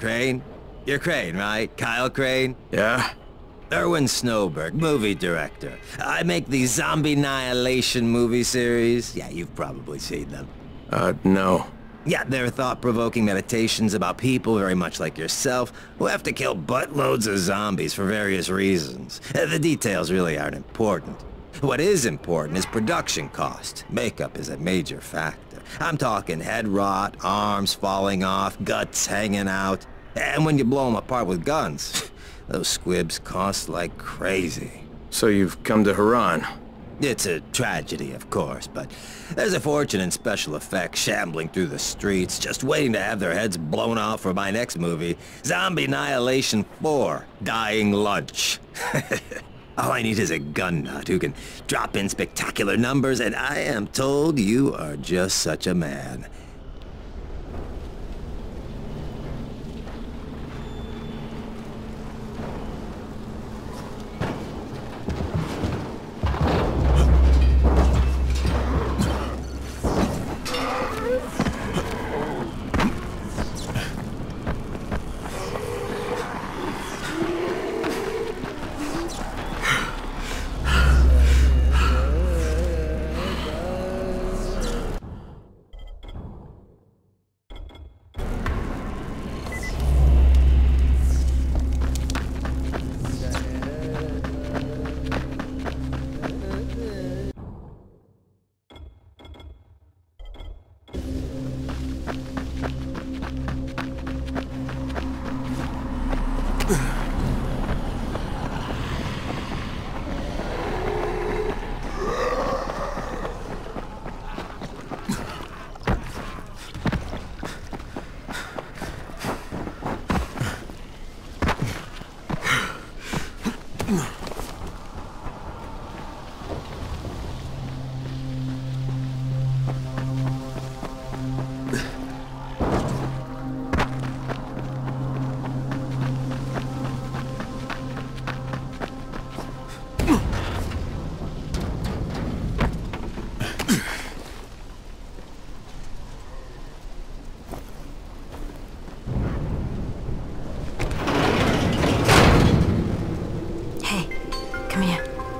Crane? You're Crane, right? Kyle Crane? Yeah? Erwin Snowberg, movie director. I make the Zombie Annihilation movie series. Yeah, you've probably seen them. No. Yeah, they're thought-provoking meditations about people very much like yourself who have to kill buttloads of zombies for various reasons. The details really aren't important. What is important is production cost. Makeup is a major factor. I'm talking head rot, arms falling off, guts hanging out. And when you blow them apart with guns, those squibs cost like crazy. So you've come to Harran? It's a tragedy, of course, but there's a fortune in special effects shambling through the streets, just waiting to have their heads blown off for my next movie, Zombie Annihilation 4, Dying Lunch. All I need is a gun nut who can drop in spectacular numbers, and I am told you are just such a man.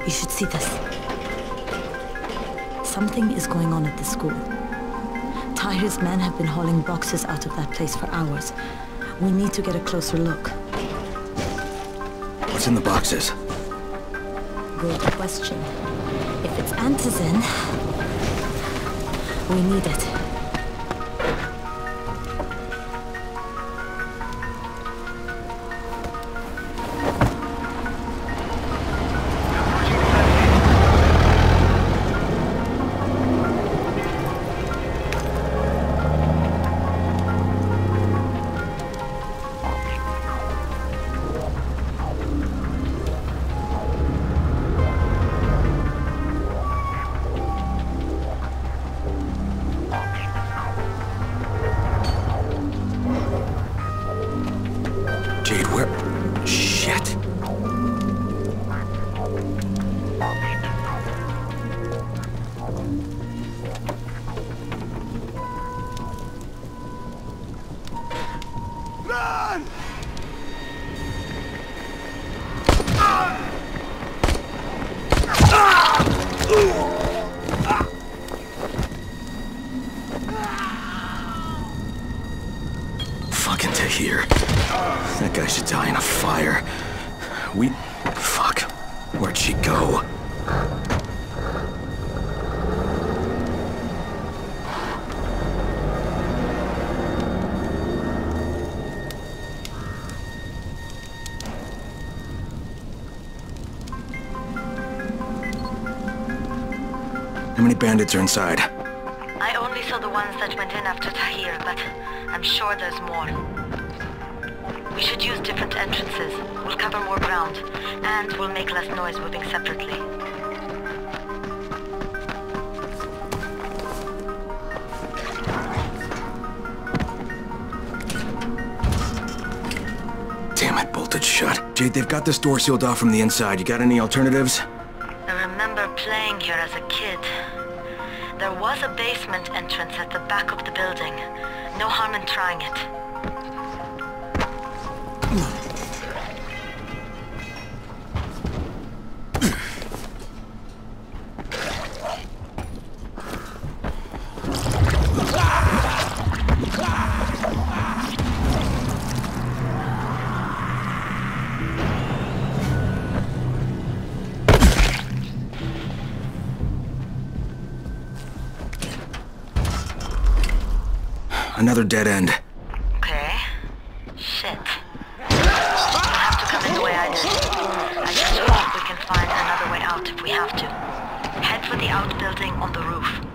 You should see this. Something is going on at the school. Tahir's men have been hauling boxes out of that place for hours. We need to get a closer look. What's in the boxes? Good question. If it's antizin, we need it. Fucking Tahir. That guy should die in a fire. Fuck. Where'd she go? How many bandits are inside? I only saw the ones that went in after Tahir, but I'm sure there's more. We should use different entrances. We'll cover more ground, and we'll make less noise moving separately. Damn it, bolted shut. Jade, they've got this door sealed off from the inside. You got any alternatives? I remember playing here as a kid. There was a basement entrance at the back of the building. No harm in trying it. Another dead end. Okay. Shit. You'll have to come in the way I did. I just hope we can find another way out if we have to. Head for the outbuilding on the roof.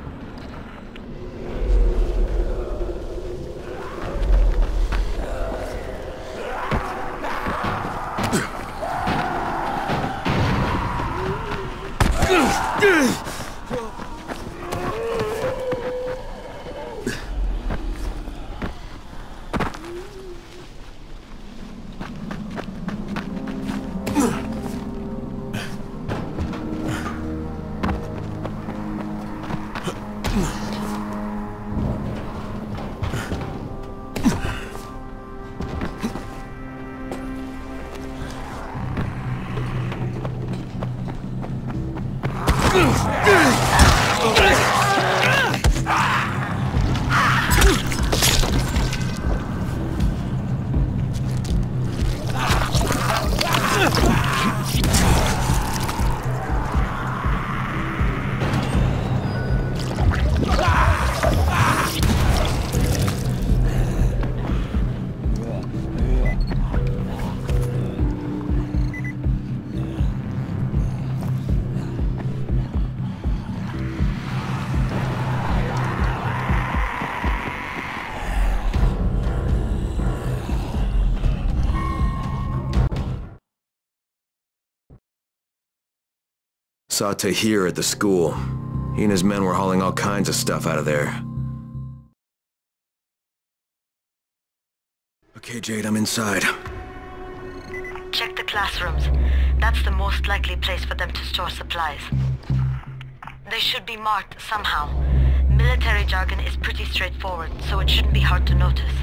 Saw Tahir at the school. He and his men were hauling all kinds of stuff out of there. Okay, Jade, I'm inside. Check the classrooms. That's the most likely place for them to store supplies. They should be marked somehow. Military jargon is pretty straightforward, so it shouldn't be hard to notice.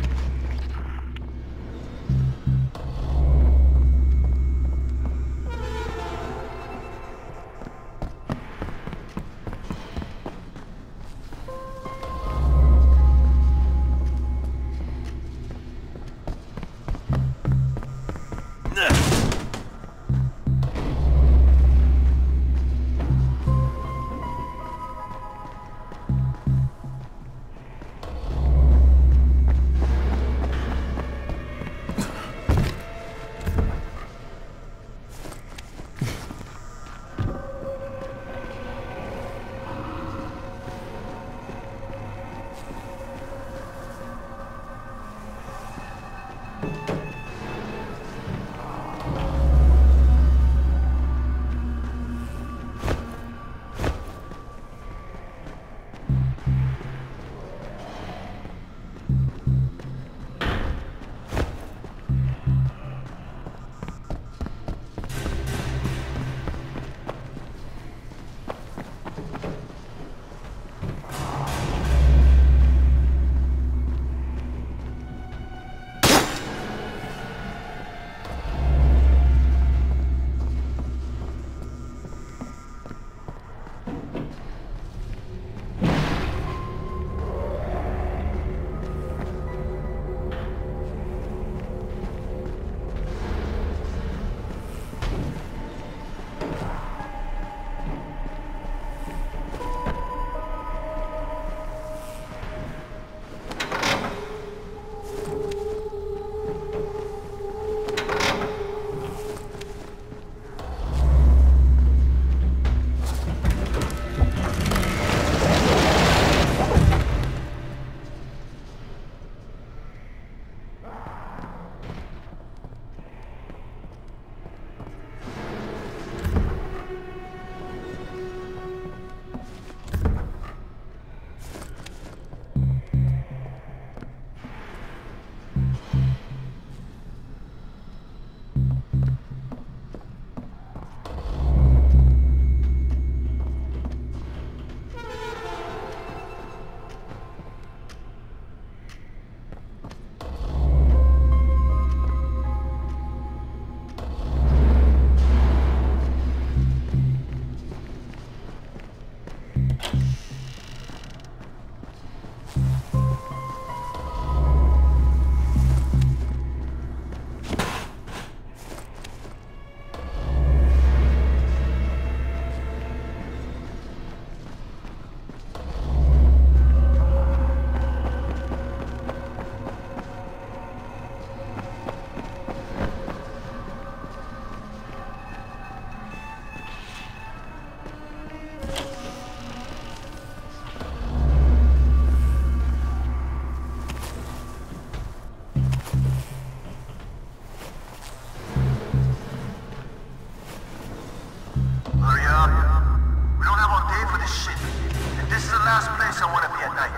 last place I want to be at night.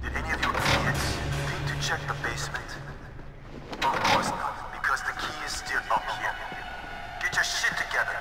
Did any of you idiots think to check the basement? Of course not, because the key is still up here. Get your shit together.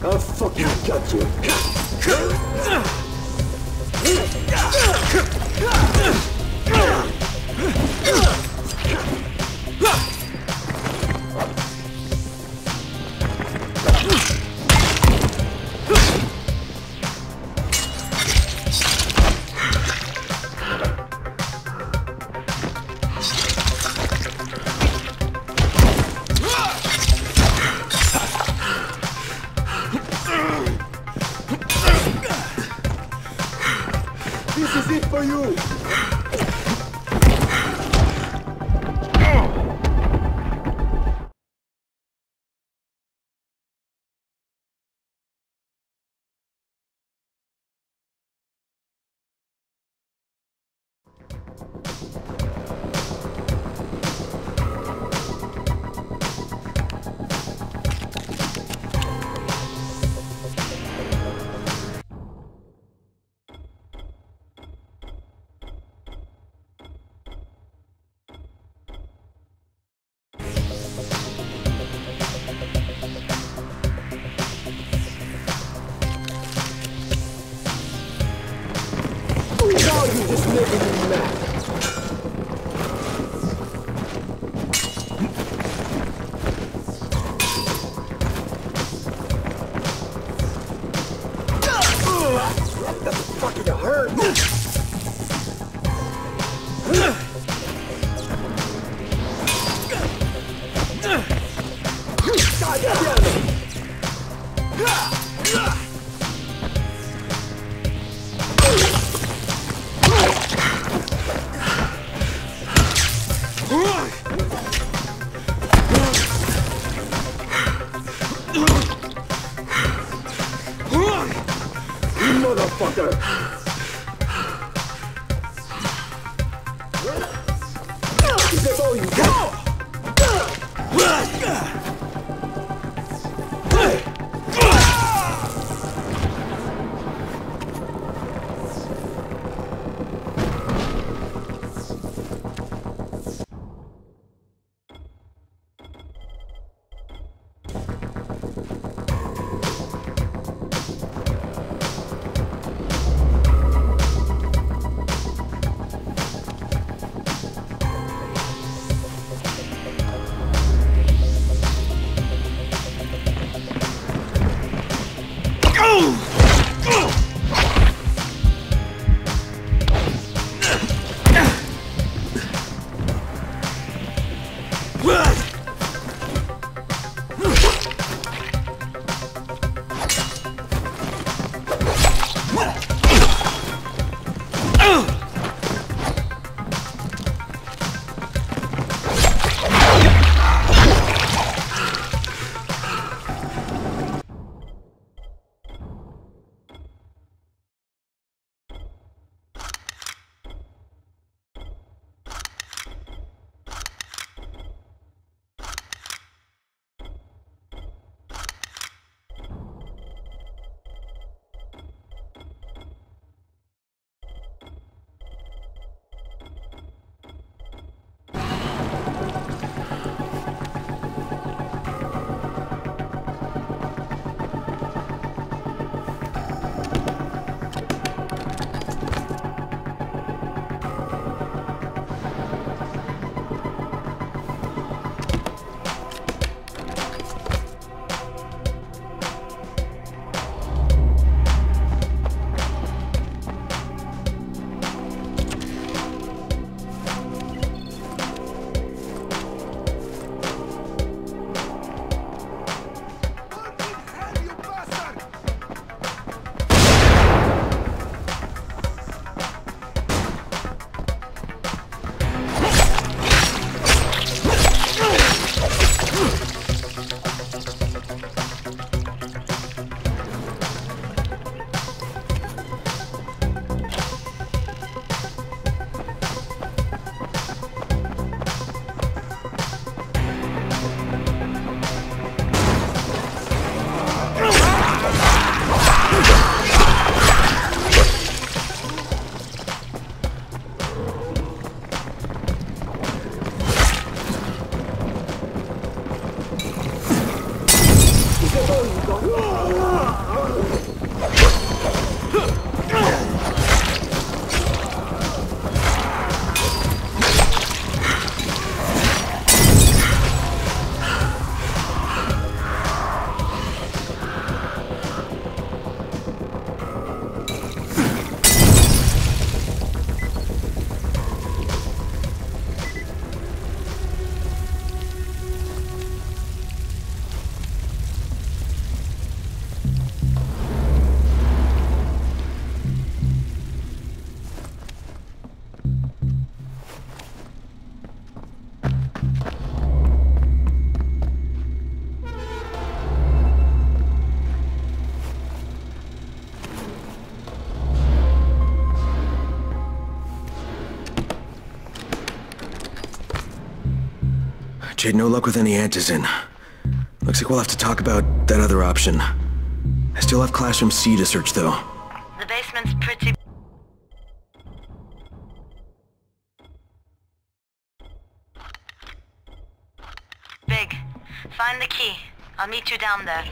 I'll fucking cut you. This is it for you! Now you're just making me mad. That's fucking hurt. God damn it. Motherfucker! Is that all you got? Jade, no luck with any antizin. Looks like we'll have to talk about that other option. I still have Classroom C to search, though. The basement's pretty... big. Find the key. I'll meet you down there.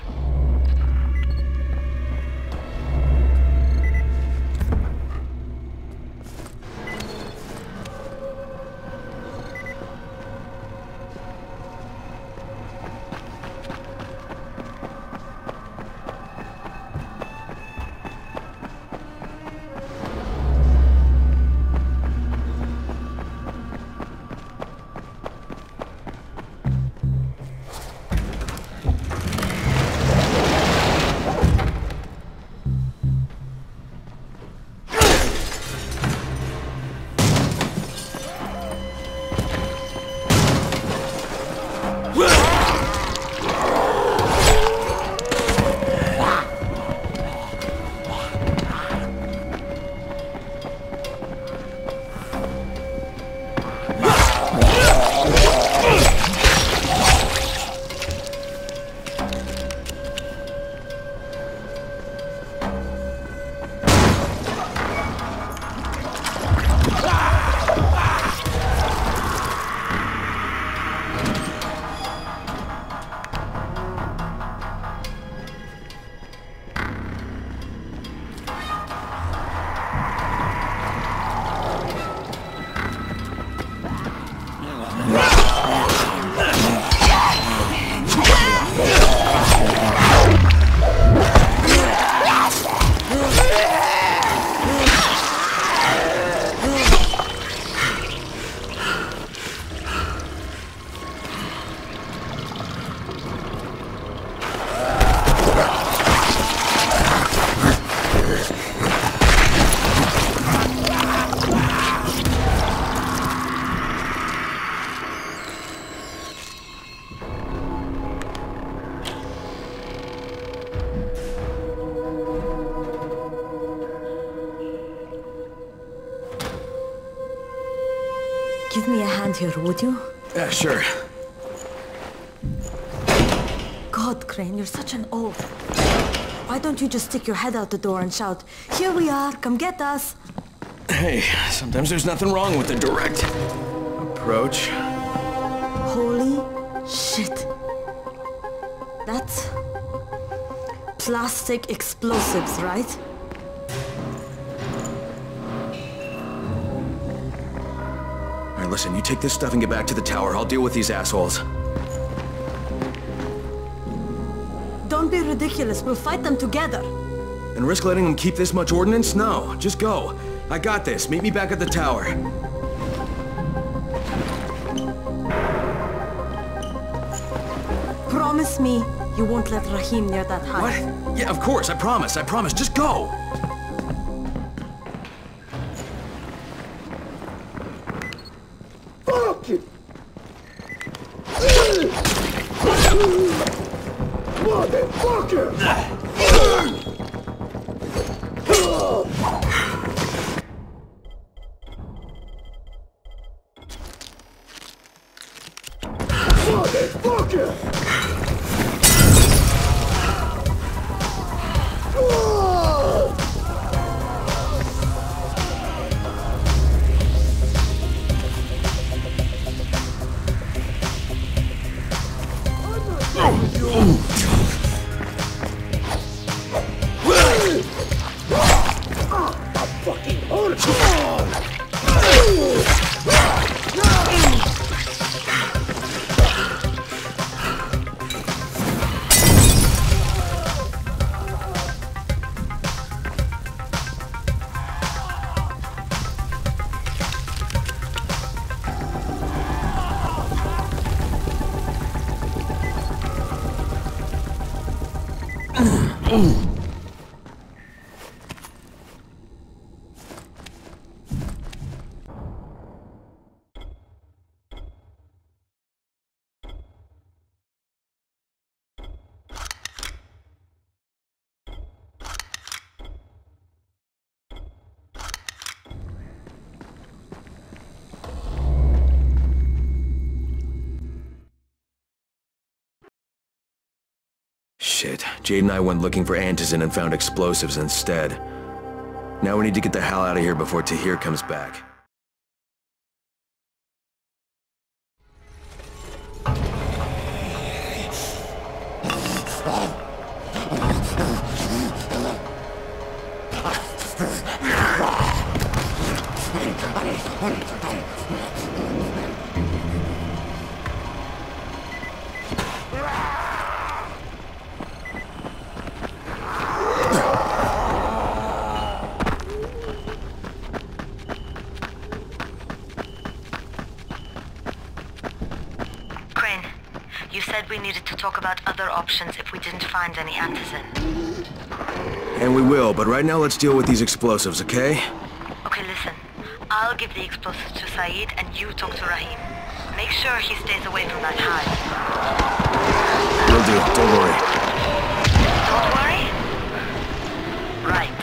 Give me a hand here, would you? Yeah, sure. God, Crane, you're such an oaf. Why don't you just stick your head out the door and shout, "Here we are, come get us!" Hey, sometimes there's nothing wrong with the direct approach. Holy shit. That's plastic explosives, right? All right, listen, you take this stuff and get back to the tower. I'll deal with these assholes. Don't be ridiculous. We'll fight them together. And risk letting them keep this much ordnance? No, just go. I got this. Meet me back at the tower. Promise me you won't let Rahim near that hive. What? Yeah, of course. I promise. I promise. Just go. Fuck you! Motherfucker! Motherfucker! Shit, Jade and I went looking for antizin and found explosives instead. Now we need to get the hell out of here before Tahir comes back. We needed to talk about other options if we didn't find any antizin. And we will, but right now let's deal with these explosives, okay? Okay, listen. I'll give the explosives to Saeed and you talk to Rahim. Make sure he stays away from that hive. Will do, don't worry. Don't worry? Right.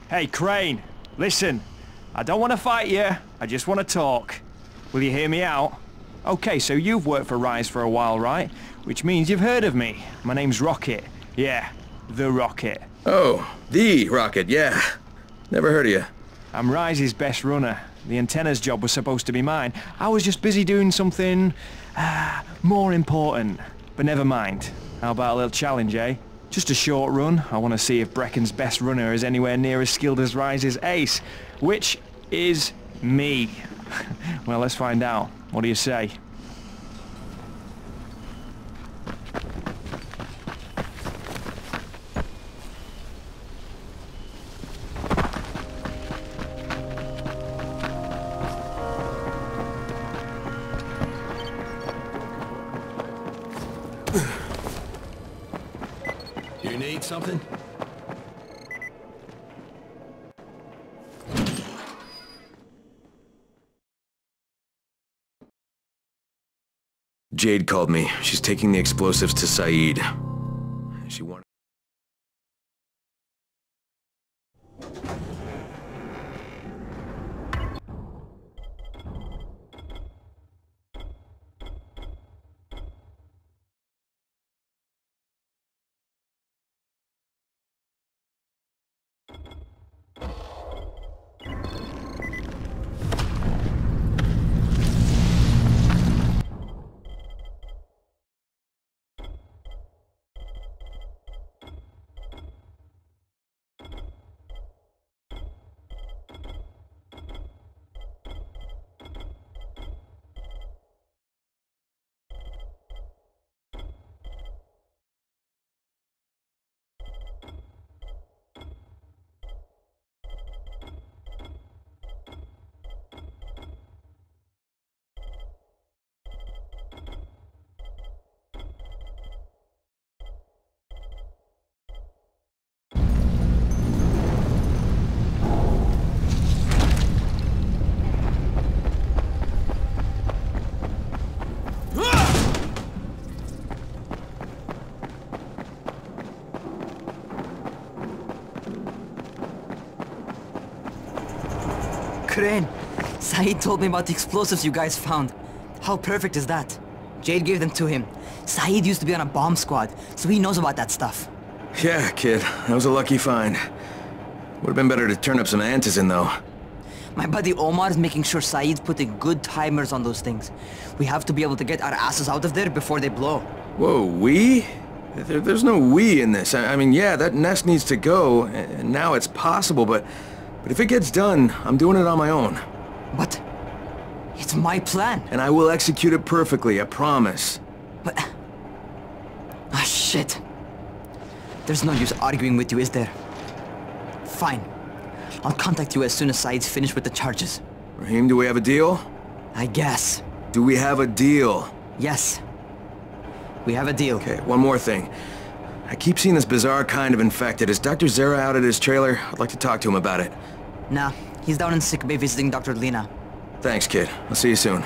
Hey, Crane, listen. I don't want to fight you, I just want to talk. Will you hear me out? Okay, so you've worked for Rise for a while, right? Which means you've heard of me. My name's Rocket. Yeah, the Rocket. Oh, the Rocket, yeah. Never heard of you. I'm Rise's best runner. The antennas job was supposed to be mine. I was just busy doing something more important. But never mind. How about a little challenge, eh? Just a short run. I want to see if Brecken's best runner is anywhere near as skilled as Rise's ace, which is me. Well, let's find out. What do you say? You need something? Jade called me. She's taking the explosives to Saeed. She wanted... Crane, Saeed told me about the explosives you guys found. How perfect is that? Jade gave them to him. Saeed used to be on a bomb squad, so he knows about that stuff. Yeah, kid. That was a lucky find. Would have been better to turn up some antizin, though. My buddy Omar is making sure Saeed's putting good timers on those things. We have to be able to get our asses out of there before they blow. Whoa, we? There's no we in this. I mean, yeah, that nest needs to go, and now it's possible, but if it gets done, I'm doing it on my own. But it's my plan. And I will execute it perfectly, I promise. But... ah, shit. There's no use arguing with you, is there? Fine. I'll contact you as soon as Saeed's finished with the charges. Raheem, do we have a deal? I guess. Do we have a deal? Yes. We have a deal. Okay, one more thing. I keep seeing this bizarre kind of infected. Is Dr. Zera out at his trailer? I'd like to talk to him about it. Nah, he's down in sick bay visiting Dr. Lena. Thanks, kid. I'll see you soon.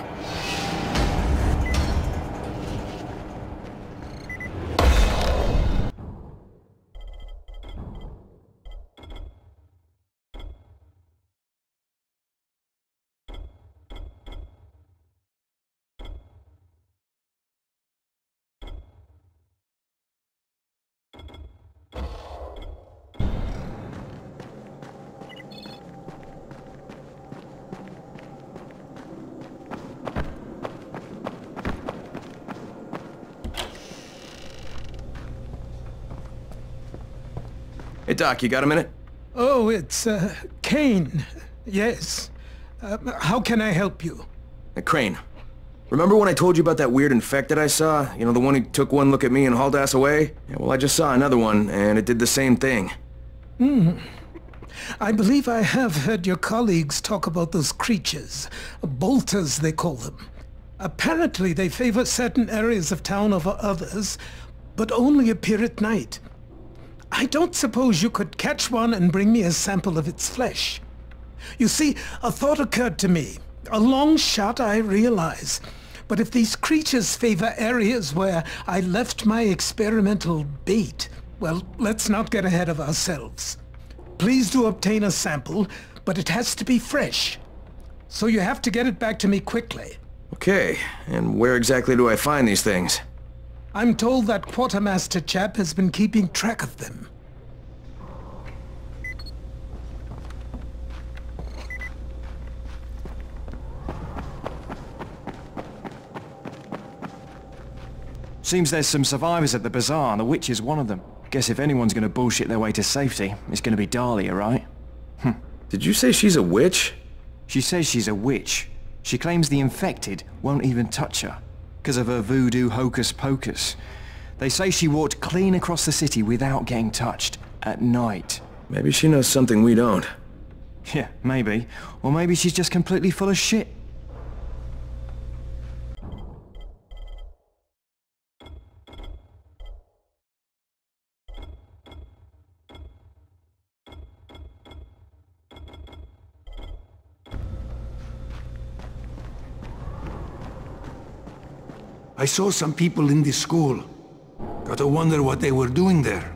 Hey, Doc, you got a minute? Oh, it's, Kane. Yes. How can I help you? Crane. Remember when I told you about that weird infected I saw? You know, the one who took one look at me and hauled ass away? Yeah, well, I just saw another one, and it did the same thing. I believe I have heard your colleagues talk about those creatures. Bolters, they call them. Apparently, they favor certain areas of town over others, but only appear at night. I don't suppose you could catch one and bring me a sample of its flesh. You see, a thought occurred to me. A long shot, I realize. But if these creatures favor areas where I left my experimental bait, well, let's not get ahead of ourselves. Please do obtain a sample, but it has to be fresh. So you have to get it back to me quickly. Okay, and where exactly do I find these things? I'm told that quartermaster chap has been keeping track of them. Seems there's some survivors at the bazaar, and the witch is one of them. Guess if anyone's gonna bullshit their way to safety, it's gonna be Dahlia, right? Did you say she's a witch? She says she's a witch. She claims the infected won't even touch her, because of her voodoo hocus-pocus. They say she walked clean across the city without getting touched, at night. Maybe she knows something we don't. Yeah, maybe. Or maybe she's just completely full of shit. I saw some people in this school. Gotta wonder what they were doing there.